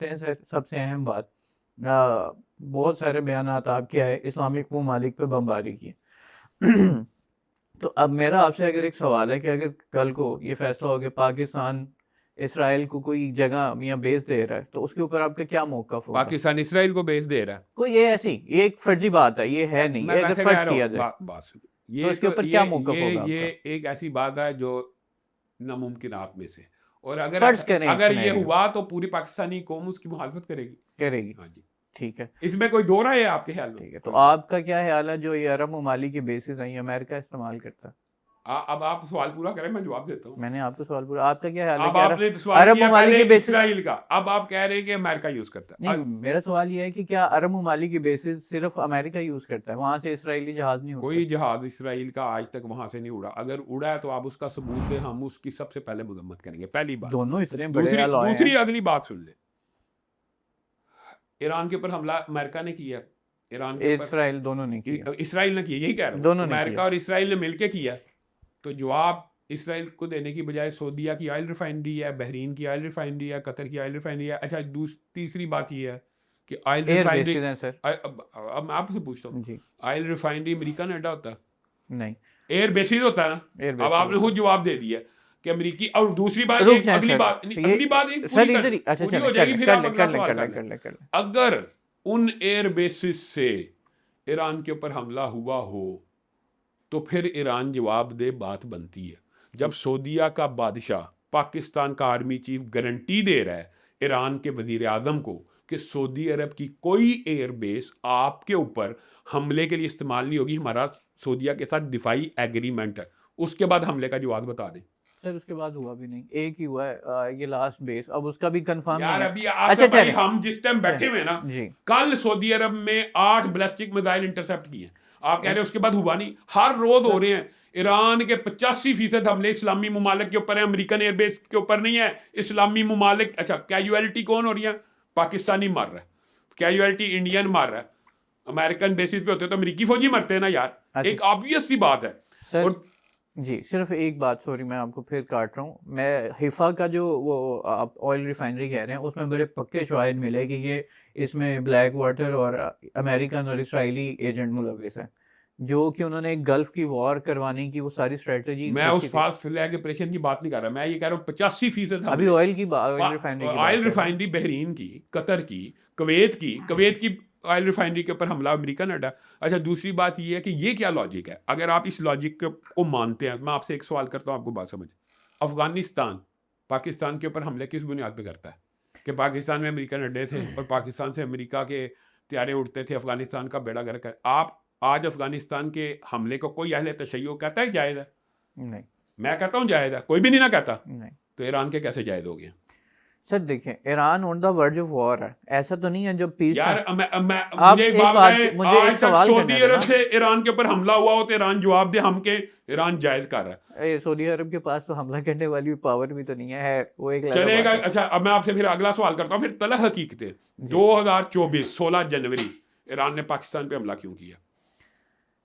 सबसे अहम बात, बहुत सारे बयानात आपके आए, इस्लामिक ममालिक पे बमबारी की। तो अब मेरा आपसे अगर एक सवाल है कि अगर कल को ये फैसला हो कि पाकिस्तान इसराइल को कोई जगह या बेस दे रहा है, तो उसके ऊपर आपका क्या मौक़िफ़ होगा? पाकिस्तान इसराइल को बेच दे रहा है। कोई ये ऐसी, ये एक फर्जी बात है, ये है नहीं, मैं ये अगर वैसे कह फर्ज रहा किया हूँ, जाए बात सुनिए, तो ये इसके तो ऊपर क्या मौक़िफ़ होगा ये आपका? एक ऐसी बात है जो नामुमकिनात में से, और अगर फर्ज ऐसा करें एक अगर ये सिनेरियो, हुआ तो पूरी पाकिस्तानी कौम उसकी मुखालफत करेगी। करेगी, हाँ जी, ठीक है, इसमें कोई दो राय है आपके ख्याल में? ठीक है। तो कोई नहीं। आपका क्या ख्याल है जो ये अरब ममालिक की बेसिस हैं, ये अमेरिका इस्तेमाल करता है? अब आप सवाल पूरा करें, मैं जवाब देता हूँ। मैंने आपको सवाल पूछा, आपका क्या ख्याल है अब कि आपने सवाल अरब किया ममालिक पहले की बेसिस, इसराइल का, अब आप कह रहे हैं कि अमेरिका यूज करता नहीं, है। मेरा सवाल ये है कि क्या अरब ममालिक की बेसिस सिर्फ अमेरिका यूज करता है, वहां से इसराइली जहाज नहीं उड़ते? कोई जहाज इसराइल का आज तक वहां से नहीं उड़ा। अगर उड़ा है तो आप उसका सबूत दें, हम उसकी सबसे पहले मजम्मत करेंगे, पहली बात। दोनों इतने बड़े दूसरी अलॉय हैं। दूसरी अगली बात सुन ले, ईरान के ऊपर हमला अमेरिका ने किया, ईरान के ऊपर इसराइल दोनों ने किया, इसराइल ने किया, यही कह रहा हूँ, दोनों ने अमेरिका किया। और इसराइल ने मिलकर किया। तो जवाब इसराइल को देने की बजाय सऊदीया की ऑयल रिफाइनरी है, बहरीन की ऑयल रिफाइनरी है, कतर की ऑयल रिफाइनरी है। अच्छा, तीसरी बात ये है कि ऑयल एयर रिफाइनरी, बेसिस हैं सर। अब मैं आपसे पूछता हूँ, जी, ऑयल रिफाइनरी अमेरिका ने अड्डा होता है? नहीं, एयर बेसिस होता है ना? एयर अब बेसिस आपने होता खुद जवाब दे दिया कि अमेरिकी। और दूसरी है। बात, रुक एक जाए अगली सर, बात नहीं, ये अगली बात एक सर इधर ही, अच्छा पूरी चलें, हो जाएगी, फिर आप अगला सवाल कर लें। कर लें। अगर उन एयर बेसिस से ईरान के ऊपर हमला हुआ हो तो फिर ईरान जवाब दे, बात बनती है। जब सऊदीया का बादशाह, पाकिस्तान का आर्मी चीफ गारंटी दे रहा है ईरान के वजीर आजम को कि सऊदी अरब की कोई एयर बेस आपके ऊपर हमले के लिए इस्तेमाल नहीं होगी, हमारा सऊदीया के साथ दिफाई एग्रीमेंट है, उसके बाद हमले का जवाब बता दें। सर उसके बाद हुआ भी नहीं, एक ही हुआ है, ये लास्ट बेस, अब उसका भी कंफर्म नहीं यार है। अभी अच्छा आसिफ भाई, चलें, हम जिस टाइम बैठे हुए ना, जी, कल सऊदी अरब में 8 बैलिस्टिक मिसाइल इंटरसेप्ट किए, आप कह रहे एक हैं उसके बाद हुआ नहीं? हर रोज हो सर, रहे हैं। ईरान के 85% हमले इस्लामी ममालिक के ऊपर है, अमेरिकन एयरबेस के ऊपर नहीं है। इस्लामी ममालिक, अच्छा कैजुअलिटी कौन हो रही है? पाकिस्तानी मार रहा है, कैजुअलिटी इंडियन मार रहा है। अमेरिकन बेसिस पे होते तो अमेरिकी फौजी मरते हैं ना यार, अच्छा एक ऑब्वियस सी बात है। सर, और जी सिर्फ एक बात, सॉरी मैं आपको फिर काट रहा हूँ, मैं हिफा का जो वो आप ऑयल रिफाइनरी कह रहे हैं, उसमें बड़े पक्के शवाहिद मिले कि ये इसमें ब्लैक वाटर और अमेरिकन और इसराइली एजेंट मुलविस हैं, जो कि उन्होंने गल्फ की वॉर करवाने की वो सारी स्ट्रेटजी मैं रखी उस थी। फास्ट फ्लैग ऑपरेशन की बात नहीं कर रहा, मैं ये कह रहा हूँ 85% अभी हमले ऑयल रिफाइनरी की बात ऑयल कर रहे हैं। रिफाइनरी बहरीन की, कतर की, कुवैत की ऑयल रिफाइनरी के ऊपर हमला अमेरिका ने अड्डा। अच्छा, दूसरी बात ये है कि ये क्या लॉजिक है? अगर आप इस लॉजिक को मानते हैं, मैं आपसे एक सवाल करता हूँ, आपको बात समझ। अफगानिस्तान पाकिस्तान के ऊपर हमले किस बुनियाद पे करता है? कि पाकिस्तान में अमेरिकन अड्डे थे और पाकिस्तान से अमेरिका के त्यारे उड़ते थे, अफगानिस्तान का बेड़ा गर्क है। आप आज अफगानिस्तान के हमले को कोई अहले तशय्यो कहता है जायज़ है? नहीं, मैं कहता हूँ जायज़ है, कोई भी नहीं ना कहता। नहीं तो ईरान के कैसे जायज़ हो गए? सर, देखें Iran on the verge of war है, ऐसा तो नहीं है जब पीस यार टाइम। मुझे आप एक एक बात बात, बताएं, मुझे आज एक तक सवाल करने सऊदी अरब देना। से ईरान के ऊपर हमला हुआ हो तो ईरान जवाब दे हम के ईरान जायज कर रहा है। सऊदी अरब के पास तो हमला करने वाली पावर भी तो नहीं है, वो एक अलग चलेगा। बात है। अच्छा, अब मैं आपसे फिर अगला सवाल करता हूँ, फिर तलह हकीकतें। जी 2024 16 जनवरी ईरान ने पाकिस्तान पे हमला क्यों किया?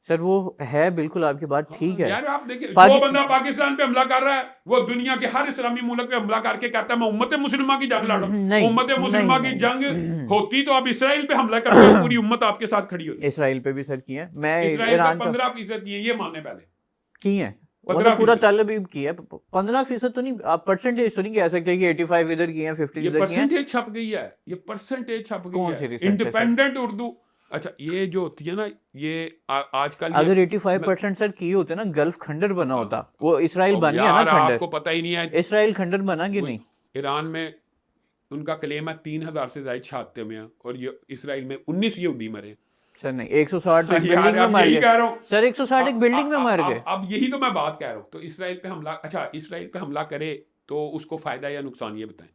सर, वो है बिल्कुल आपकी बात ठीक है। यार आप देखिए, जो बंदा पाकिस्तान, पाकिस्तान पे हमला कर रहा है वो दुनिया के हर इस्लामी मुल्क पे हमला करके कहता है मैं उम्मत मुस्लिमा की जंग लड़ रहा हूं। नहीं उम्मत नहीं मुस्लिमा की जंग नहीं, होती तो आप इसराइल पे हमला करते और पूरी उम्मत आपके साथ खड़ी होती। इसराइल पे भी सर किए, मैं इसराइल पे ईरान का 15% किए, ये मानने पहले की है, वो तो पूरा 15%। तल भी किया है। 15% तो नहीं, आप परसेंटेज तो नहीं कह सकते कि 85 इधर किए हैं, 50 ये इधर किए हैं। परसेंटेज छप गई है, ये परसेंटेज छप गई कौन है, सी रिसर्च है सर? इंडिपेंडेंट उर्दू। अच्छा, ये जो होती है ना, ये आजकल ये अगर 85% सर की होते ना, गल्फ खंडर बना होता, वो इसराइल अब बन गया ना यार खंडर, आपको पता ही नहीं है। इसराइल खंडर बना कि वो नहीं? ईरान में उनका क्लेम है 3000 से ज्यादा शहादतें में हैं, और ये इसराइल में 19 यहूदी मरे। सर नहीं, 160 तो एक यार बिल्डिंग में अब मर यही गए कह रहा हूँ। सर, 160 एक बिल्डिंग में मर गए। अब यही तो मैं बात कह रहा हूँ। तो इसराइल पे हमला, अच्छा इसराइल पे हमला करे तो उसको फायदा या नुकसान, ये बताएं।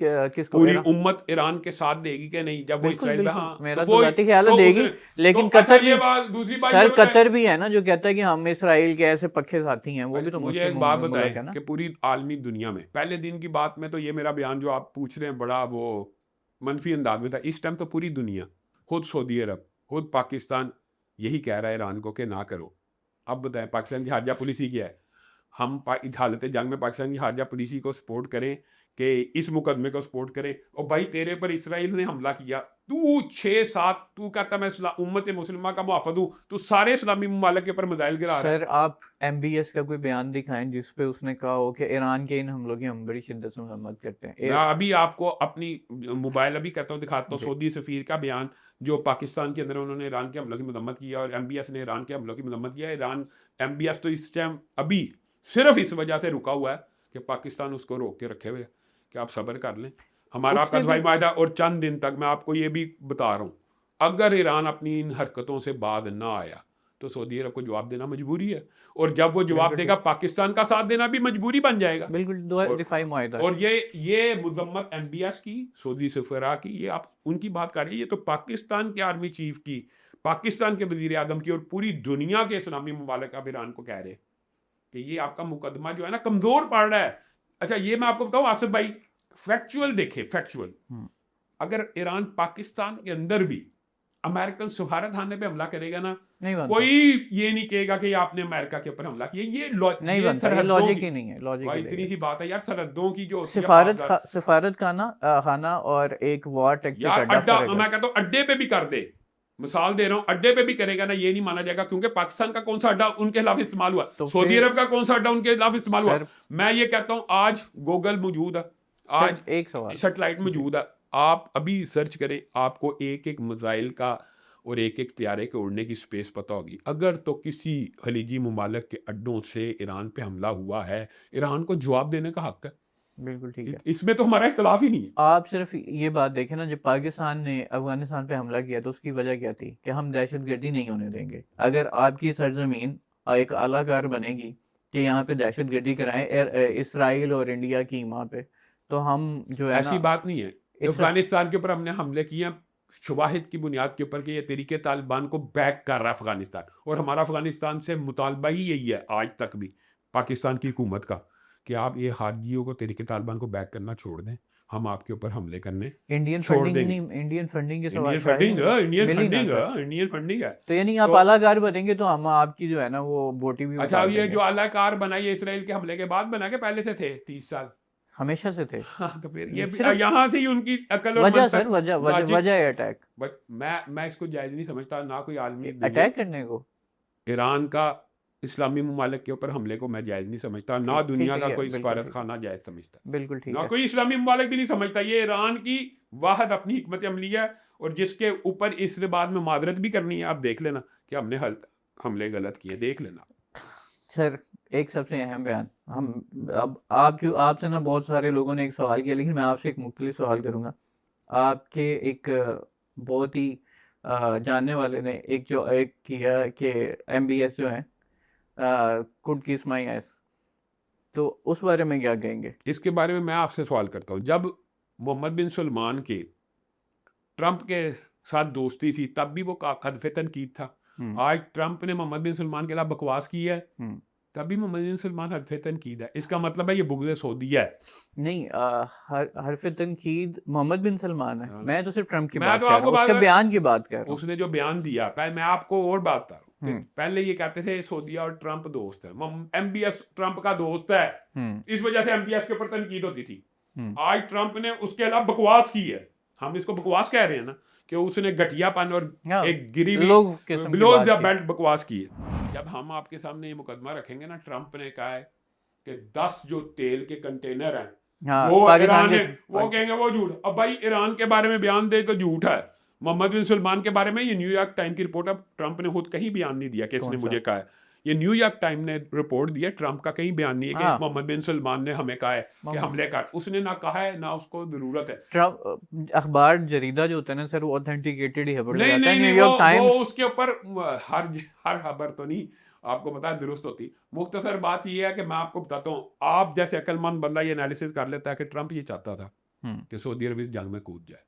किसको? पूरी उम्मत ईरान के साथ देगी कि नहीं जब वो बिल्कुल इसराइल पे? बिल्कुल, हाँ, तो मेरा तो वो जाती ख्याल है तो देगी, उसने तो लेकिन अच्छा, कतर ये भी, बात, दूसरी बात ये सर बताएं। कतर भी है ना जो कहता है कि हम इसराइल के ऐसे पक्के साथी हैं, वो भी तो मुझे मुस्लिम एक बात मुल्क है बताएं ना। कि पूरी आलमी दुनिया में पहले दिन की बात में तो ये मेरा बयान जो आप पूछ रहे हैं बड़ा वो मनफी अंदाज में था। इस टाइम तो पूरी दुनिया, खुद सऊदी अरब, खुद पाकिस्तान यही कह रहा है ईरान को कि ना करो। अब बताएं पाकिस्तान की हारजा पॉलिसी क्या है? हम हालत जंग में पाकिस्तान की हारजा पॉलिसी को सपोर्ट करें कि इस मुकदमे को सपोर्ट करें। और भाई तेरे पर इसराइल ने हमला किया, तू 6-7 तू कहता मैं उम्मत मुस्लिमा का मुहाफ़िज़ हूँ, तू सारे इस्लामी ममालिक के ऊपर मिसाइल गिरा रहा है। सर आप MBS का कोई बयान दिखाएं जिस पे उसने कहा हो कि ईरान के इन हमलों की हम बड़ी शिद्दत से मजम्मत करते हैं। मैं अभी आपको अपनी मोबाइल अभी करता हूँ, दिखाता हूँ जी सऊदी सफ़ीर का बयान, जो पाकिस्तान के अंदर उन्होंने ईरान के हमलों की मजम्मत किया और MBS ने ईरान के हमलों की मजम्मत किया। ईरान MBS तो इस टाइम अभी सिर्फ इस वजह से रुका हुआ है कि पाकिस्तान उसको रोक के रखे हुए है कि आप सब्र कर लें, हमारा आपका उसने भी दवाई मायदा। और चंद दिन तक मैं आपको ये भी बता रहा हूँ, अगर ईरान अपनी इन हरकतों से बाज ना आया तो सऊदी अरब को जवाब देना मजबूरी है, और जब वो जवाब बिल्कुल देगा ठीक, पाकिस्तान का साथ देना भी मजबूरी बन जाएगा। बिल्कुल और दिफाई मुआहदा है। और ये मुजम्मत MBS की, सऊदी सफरा की, ये आप उनकी बात कर रही है, ये तो पाकिस्तान के आर्मी चीफ की, पाकिस्तान के वजीर आजम की और पूरी दुनिया के इस्लामी ममालिक अब ईरान को कह रहे हैं कि ये आपका मुकदमा जो है ना कमजोर पड़ रहा है। अच्छा ये मैं आपको बताऊं आसिफ भाई, फैक्चुअल देखे, फैक्चुअल, हम्म, अगर ईरान पाकिस्तान के अंदर भी अमेरिकन सफारत खाने पे हमला करेगा ना, नहीं बनता, कोई ये नहीं कहेगा कि आपने अमेरिका के ऊपर हमला किया। नहीं ये बनता, ये सरहदों लॉजिक की, ही नहीं है, लॉजिक ही भाई नहीं इतनी है। सी बात है यार, सरहदों की जो होती है पासदार, सिफारत खाना और एक वॉर टैक्टिक यार अड्डा अड्डा, फर्क है। मैं कहता हूं अड्डे पे भी कर दे, मिसाल दे रहा हूं, अड्डे पे भी करेगा ना, ये नहीं माना जाएगा, क्योंकि पाकिस्तान का कौन सा अड्डा उनके खिलाफ इस्तेमाल हुआ, तो सऊदी फिर अरब का कौन सा अड्डा उनके खिलाफ इस्तेमाल हुआ। सर मैं ये कहता हूं आज गूगल मौजूद है, आज सर एक सवाल सैटेलाइट जी मौजूद है, आप अभी सर्च करें, आपको एक एक मिसाइल का और एक एक त्यारे के उड़ने की स्पेस पता होगी। अगर तो किसी खलीजी ममालिक के अड्डों से ईरान पे हमला हुआ है, ईरान को जवाब देने का हक है, बिल्कुल ठीक है। इसमें तो हमारा इख्तलाफ ही नहीं है। आप सिर्फ ये बात देखें ना, जब पाकिस्तान ने अफगानिस्तान पे हमला किया तो उसकी वजह क्या थी कि हम दहशतगर्दी नहीं होने देंगे। अगर आपकी सरजमीन एक आलाकार बनेगी कि यहाँ पे दहशतगर्दी कराएं इसराइल और इंडिया की वहाँ पे, तो हम जो है ऐसी ना बात नहीं है, इस अफगानिस्तान के ऊपर हमने हमले किए हैं शवाहिद की बुनियाद के ऊपर कि ये तरीके तालिबान को बैक कर रहा है अफगानिस्तान, और हमारा अफगानिस्तान से मुतालबा ही यही है आज तक भी पाकिस्तान की हुकूमत का कि आप ये हारजियों को, तरीके तालिबान को बैक करना छोड़ दें, हम आपके ऊपर हमले करने इंडियन छोड़ फंडिंग ही देंगे। नहीं, इंडियन फंडिंग के सवाल इंडियन शायद फंडिंग है, इंडियन मिली ना फंडिंग सर। है, इंडियन फंडिंग है। तो यानी आप तो आलाकार बनेंगे तो हम आपकी जो है ना वो बोटी भी अच्छा, उतार अब ये देंगे। जो आलाकार बनाई है इसराइल के हमले के बाद बना के पहले से थे 30 साल। हमेशा से थे। हाँ, तो फिर ये सिर्फ यहाँ से ही उनकी अकल और वजह सर, मंतक, लॉजिक, वजह है अटैक, बट मैं इसको जायज़ नहीं समझता, ना कोई आलमी अटैक करने को। ईरान का इस्लामी ममालिक के ऊपर हमले को मैं जायज़ नहीं समझता, ना दुनिया का ठीक है, कोई बिल्कुल सफारत ठीक है, खाना जायज़ समझता, बिल्कुल ठीक ना है। कोई इस्लामी ममालिक भी नहीं समझता। ये ईरान की वाहद अपनी हिकमत अमली है, और जिसके ऊपर इसके बाद में मादरत भी करनी है। आप देख लेना कि हमने हमले गलत किए, देख लेना। सर एक सबसे अहम बयान, हम अब आपसे ना बहुत सारे लोगों ने एक सवाल किया, लेकिन मैं आपसे एक मुख्तलिफ सवाल करूंगा। आपके एक बहुत ही जानने वाले ने एक किया कि MBS जो है कुड किस माई एस, तो उस बारे में क्या कहेंगे? इसके बारे में मैं आपसे सवाल करता हूँ, जब मोहम्मद बिन सलमान के ट्रंप के साथ दोस्ती थी तब भी वो हदफ तनकीद था। हम्म आज ट्रंप ने मोहम्मद बिन सलमान के खिलाफ बकवास की है, हम्म तभी मोहम्मद बिन सलमान हदफ तनकीद है। इसका मतलब है ये बुग़्ज़ सऊदिया है। नहीं, हरफ तनकीद मोहम्मद बिन सलमान है, हाँ। मैं तो सिर्फ ट्रम्प की मैं बात तो कर रहा आपको हूँ, उसके बात, बयान की बात कर रहा हूँ। उसने जो बयान दिया, पहले मैं आपको और बात बता रहा हूँ कि हम्म पहले ये कहते थे सऊदिया और ट्रंप दोस्त है, MBS ट्रंप का दोस्त है, हम्म इस वजह से MBS के ऊपर तनकीद होती थी। हम्म आज ट्रंप ने उसके खिलाफ बकवास की है, हम इसको बकवास कह रहे हैं ना, कि उसने घटियापन और हाँ, एक गिरी लोग हुई किस्म की बिलो बात द की। बेल्ट बकवास की है। जब हम आपके सामने ये मुकदमा रखेंगे ना, ट्रंप ने कहा है कि 10 जो तेल के कंटेनर हैं हाँ, वो पाकिस्तान ईरान के है, वो कहेंगे वो झूठ। अब भाई ईरान के बारे में बयान दे तो झूठ है, मोहम्मद बिन सलमान के बारे में ये न्यूयॉर्क टाइम की रिपोर्ट, अब ट्रंप ने खुद कहीं बयान नहीं दिया कि इसने कौन सा? मुझे कहा है, ये न्यूयॉर्क टाइम ने रिपोर्ट दी है, ट्रंप का कहीं बयान नहीं है कि हाँ, मोहम्मद बिन सलमान ने हमें कहा है कि मोहम्मद- हमले कर, उसने ना कहा है ना उसको जरूरत है। ट्रम्प अखबार जरीदा जो होता है ना सर, वो ऑथेंटिकेटेड ही खबर नहीं लगाता है। नहीं नहीं, न्यूयॉर्क वो टाइम्स उसके ऊपर हर खबर तो नहीं आपको पता है दुरुस्त होती। मुख्तसर बात ये है कि मैं आपको बताता हूँ, आप जैसे अक्लमंद बंदा ये एनालिसिस कर लेता है कि ट्रंप ये चाहता था कि सऊदी अरब इस जंग में कूद जाए,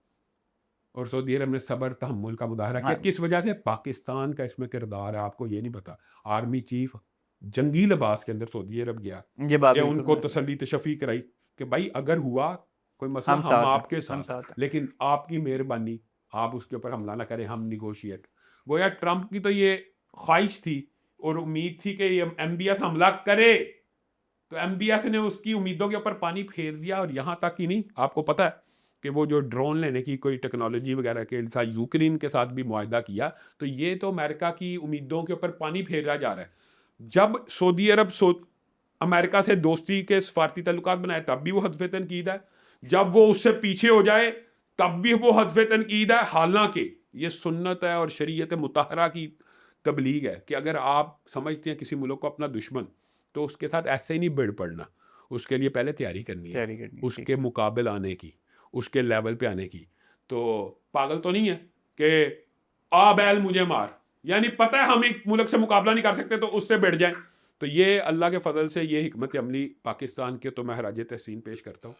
और सऊदी अरब ने सब्र तहम्मुल का मुजाहरा किया। हाँ, किस वजह से? पाकिस्तान का इसमें किरदार है, आपको ये नहीं पता। आर्मी चीफ जंगी लिबास के अंदर सऊदी अरब गया ये बात कि बिल्कुल उनको मैं- तसल्ली तशफ़ी कराई कि भाई अगर हुआ कोई मसला हम हम साथ हैं, आपके हम साथ, साथ हैं। लेकिन आपकी मेहरबानी, आप उसके ऊपर हमला ना करें, हम निगोशिएट। गोया ट्रंप की तो ये ख्वाहिश थी और उम्मीद थी कि ये MBS हमला करे तो MBS ने उसकी उम्मीदों के ऊपर पानी फेर दिया। और यहाँ तक ही नहीं, आपको पता है कि वो जो ड्रोन लेने की कोई टेक्नोलॉजी वगैरह के साथ यूक्रेन के साथ भी मुआहदा किया, तो ये तो अमेरिका की उम्मीदों के ऊपर पानी फेरा जा रहा है। जब सऊदी अरब अमेरिका से दोस्ती के सफारती तल्लुकात बनाए तब भी वो हदफ तनकीद है, जब वो उससे पीछे हो जाए तब भी वो हदफ तनकीद है। हालांकि ये सुन्नत है और शरीयत मुतहरा की तबलीग है कि अगर आप समझते हैं किसी मुल्क को अपना दुश्मन, तो उसके साथ ऐसे ही नहीं भिड़ पड़ना, उसके लिए पहले तैयारी करनी है, तैयारी करनी है, ठीक उसके मुकाबले आने की, उसके लेवल पे आने की। तो पागल तो नहीं है कि आ बैल मुझे मार, यानी पता है हम एक मुल्क से मुकाबला नहीं कर सकते तो उससे भिड़ जाएं। तो ये अल्लाह के फजल से ये हिकमत अमली पाकिस्तान के, तो मैं हराज तहसीन पेश करता हूँ।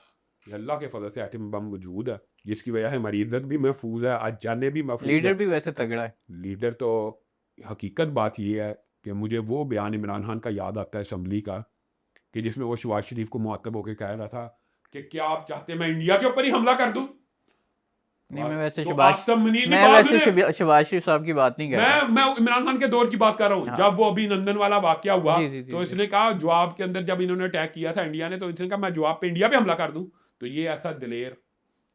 ये अल्लाह के फजल से एटम बम वजूद है, जिसकी वजह से हमारी इज्जत भी महफूज है, आज जाने भी महफूज लीडर है। भी वैसे तगड़ा है। लीडर तो, हकीकत बात ये है कि मुझे वो बयान इमरान खान का याद आता है असम्बली का, कि जिसमें वो शहबाज शरीफ को मुआतब होकर कह रहा था कि क्या आप चाहते हैं मैं इंडिया के ऊपर ही हमला कर दूं? नहीं, मैं वैसे तो शहबाज आसिम मुनीर की मैं बात वैसे सुने। शहबाज शरीफ साहब की बात नहीं कर रहा। मैं इमरान खान के दौर की बात कर रहा हूँ, हाँ, जब वो अभिनंदन वाला वाकया हुआ, जी जी जी तो जी इसने कहा जवाब के अंदर, जब इन्होंने अटैक किया था इंडिया ने, तो इसने कहा मैं जवाब पे इंडिया पे हमला कर दूं। तो ये ऐसा दिलेर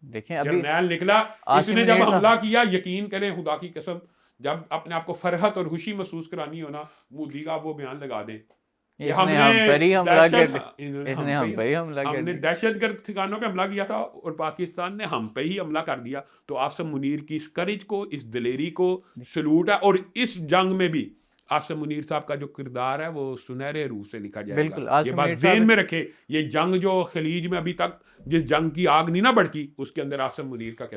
देखें अभी जर्नैल निकला। आसिम इसने जब मुनीर हमला साहब किया, यकीन करें खुदा की कसम, जब अपने आप को फरहत और खुशी महसूस करानी हो ना, मोदी का वो बयान लगा दें कि इसने हमने हम पर ही हमला कर दहशत, इन्होंने इसने हम हम पे ही हमला कर हमने दिया। दहशतगर्द ठिकानों पे हमला किया था और पाकिस्तान ने हम पे ही हमला कर दिया। तो आसिम मुनीर की इस करेज को, इस दिलेरी को सलूट है। और इस जंग में भी आसिम मुनीर साहब का जो किरदार है वो सुनहरे रूह से लिखा जाएगा। बिल्कुल ये आसिम बात मुनीर ज़हन साहब में रखे। ये जंग जो खलीज में अभी तक जिस जंग की आग नहीं ना भड़की, उसके अंदर आसिम मुनीर का किरदार